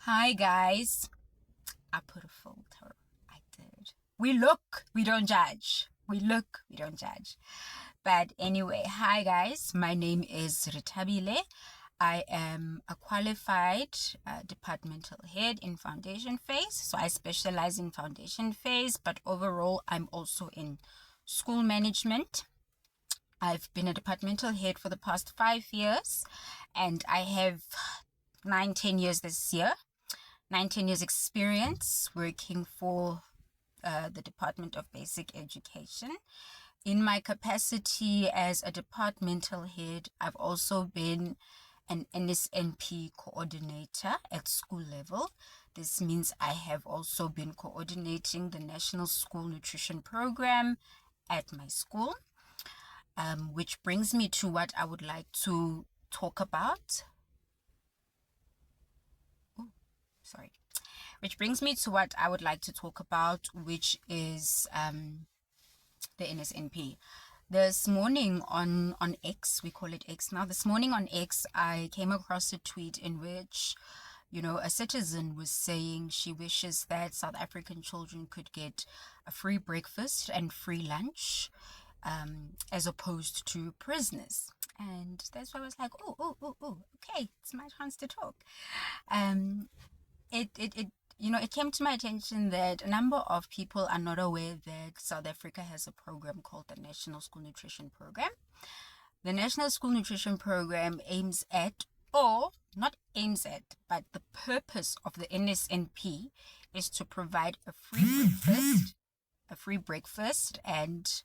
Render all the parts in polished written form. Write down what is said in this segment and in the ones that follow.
Hi guys. I put a filter. I did. We don't judge. We look, we don't judge. But anyway, hi guys. My name is Ritabile. I am a qualified departmental head in foundation phase. So I specialize in foundation phase, but overall, I'm also in school management. I've been a departmental head for the past 5 years, and I have 10 years this year. 19 years experience working for the Department of Basic Education. In my capacity as a departmental head, I've also been an NSNP coordinator at school level. This means I have also been coordinating the National School Nutrition Program at my school, which brings me to what I would like to talk about. Sorry. Which brings me to what I would like to talk about, which is the NSNP. This morning on X, we call it X now. This morning on X, I came across a tweet in which, a citizen was saying she wishes that South African children could get a free breakfast and free lunch, as opposed to prisoners. And that's why I was like, okay, it's my chance to talk. It came to my attention that a number of people are not aware that South Africa has a program called the National School Nutrition Program. The National School Nutrition Program aims at, or not aims at, but the purpose of the NSNP is to provide a free breakfast and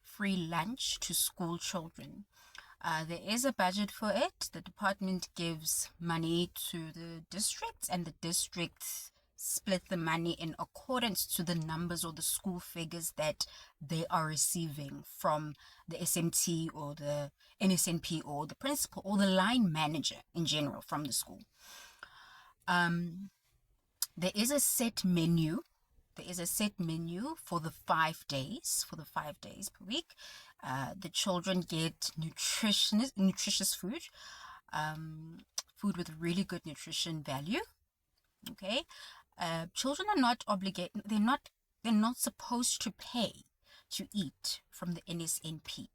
free lunch to school children. There is a budget for it. The department gives money to the districts, and the districts split the money in accordance to the numbers or the school figures that they are receiving from the SMT or the NSNP or the principal or the line manager in general from the school. There is a set menu. For the 5 days, per week. The children get nutritious food, food with really good nutrition value. Okay, children are not obligated. They're not supposed to pay to eat from the NSNP.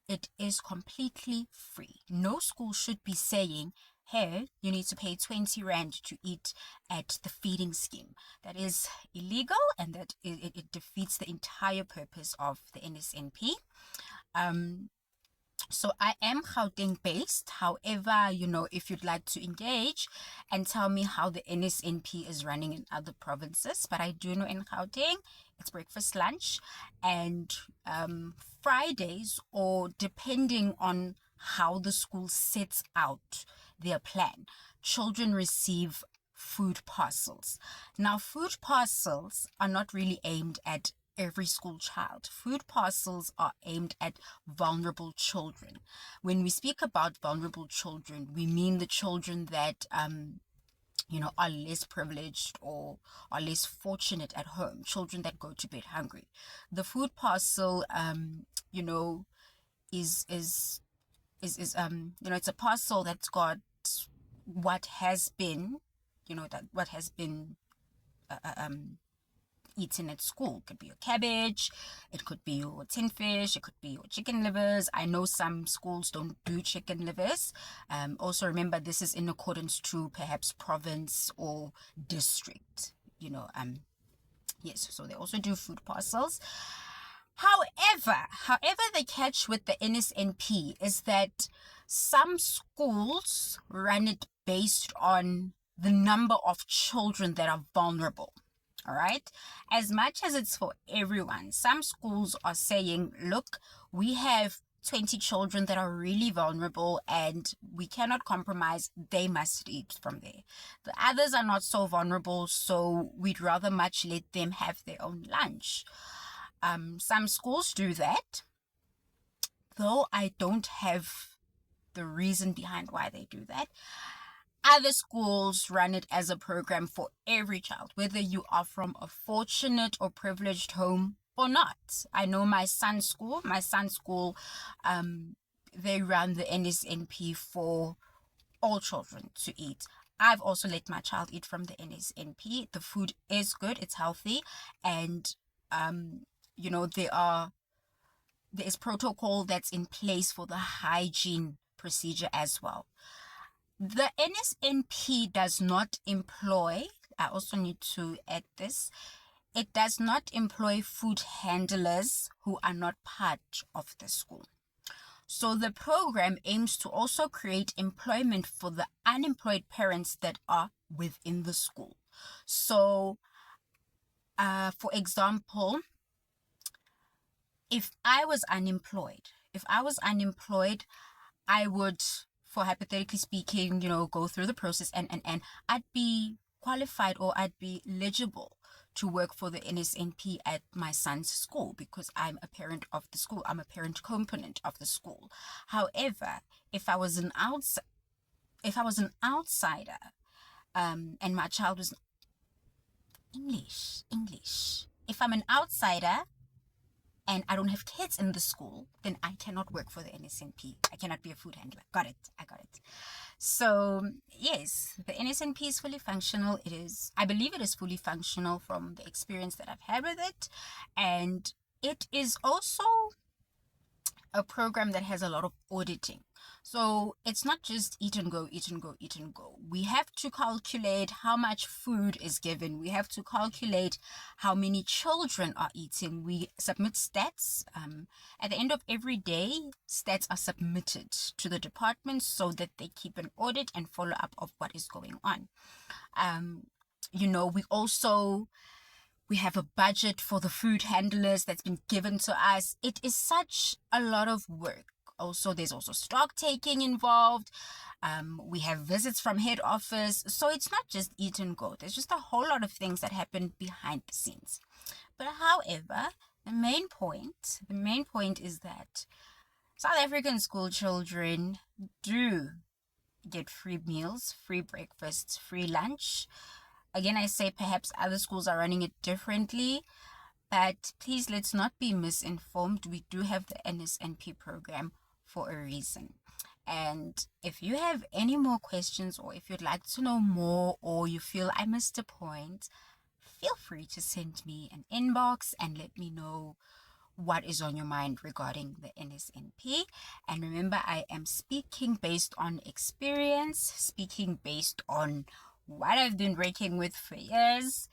It is completely free. No school should be saying, hey, you need to pay 20 Rand to eat at the feeding scheme. That is illegal, and that it defeats the entire purpose of the NSNP. So I am Gauteng based. However, if you'd like to engage and tell me how the NSNP is running in other provinces, but I do know in Gauteng, it's breakfast, lunch, and Fridays, or depending on how the school sets out their plan, children receive food parcels. Now, food parcels are not really aimed at every school child. Food parcels are aimed at vulnerable children. When we speak about vulnerable children, we mean the children that are less privileged or are less fortunate at home, children that go to bed hungry. The food parcel is it's a parcel that's got what has been eaten at school. It could be your cabbage, it could be your tin fish, it could be your chicken livers. I know some schools don't do chicken livers. Also remember, this is in accordance to perhaps province or district. Yes, so they also do food parcels. However, the catch with the NSNP is that some schools run it based on the number of children that are vulnerable. All right. As much as it's for everyone, some schools are saying, look, we have 20 children that are really vulnerable and we cannot compromise. They must eat from there. The others are not so vulnerable, so we'd rather much let them have their own lunch. Some schools do that, though I don't have the reason behind why they do that. Other schools run it as a program for every child, whether you are from a fortunate or privileged home or not. I know my son's school, they run the NSNP for all children to eat. I've also let my child eat from the NSNP. The food is good, it's healthy, and you know, there is protocol that's in place for the hygiene procedure as well. The NSNP does not employ, I also need to add this, it does not employ food handlers who are not part of the school. So the program aims to also create employment for the unemployed parents that are within the school. So, for example, if I was unemployed, I would, for hypothetically speaking, you know, go through the process and I'd be qualified, or I'd be eligible to work for the NSNP at my son's school because I'm a parent of the school. I'm a parent component of the school. However, if I was an outsider, and my child was English. If I'm an outsider and I don't have kids in the school, then I cannot work for the NSNP. I cannot be a food handler. Got it. I got it. So, yes, the NSNP is fully functional. I believe it is fully functional from the experience that I've had with it. And it is also a program that has a lot of auditing. So it's not just eat and go, eat and go, eat and go. We have to calculate how much food is given. We have to calculate how many children are eating. We submit stats. At the end of every day, stats are submitted to the department so that they keep an audit and follow up of what is going on. You know, we have a budget for the food handlers that's been given to us. It is such a lot of work. Also, there's also stock taking involved. We have visits from head office. So it's not just eat and go. There's just a whole lot of things that happen behind the scenes. But however, the main point is that South African school children do get free meals, free breakfasts, free lunch. Again, I say perhaps other schools are running it differently, but please, let's not be misinformed. We do have the NSNP program for a reason. And if you have any more questions, or if you'd like to know more, or you feel I missed a point, feel free to send me an inbox and let me know what is on your mind regarding the NSNP. And remember, I am speaking based on experience, speaking based on what I've been working with for years,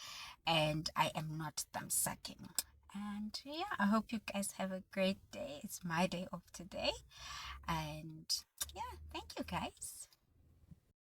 and I am not thumb sucking. And yeah, I hope you guys have a great day. It's my day off today. And yeah, thank you guys.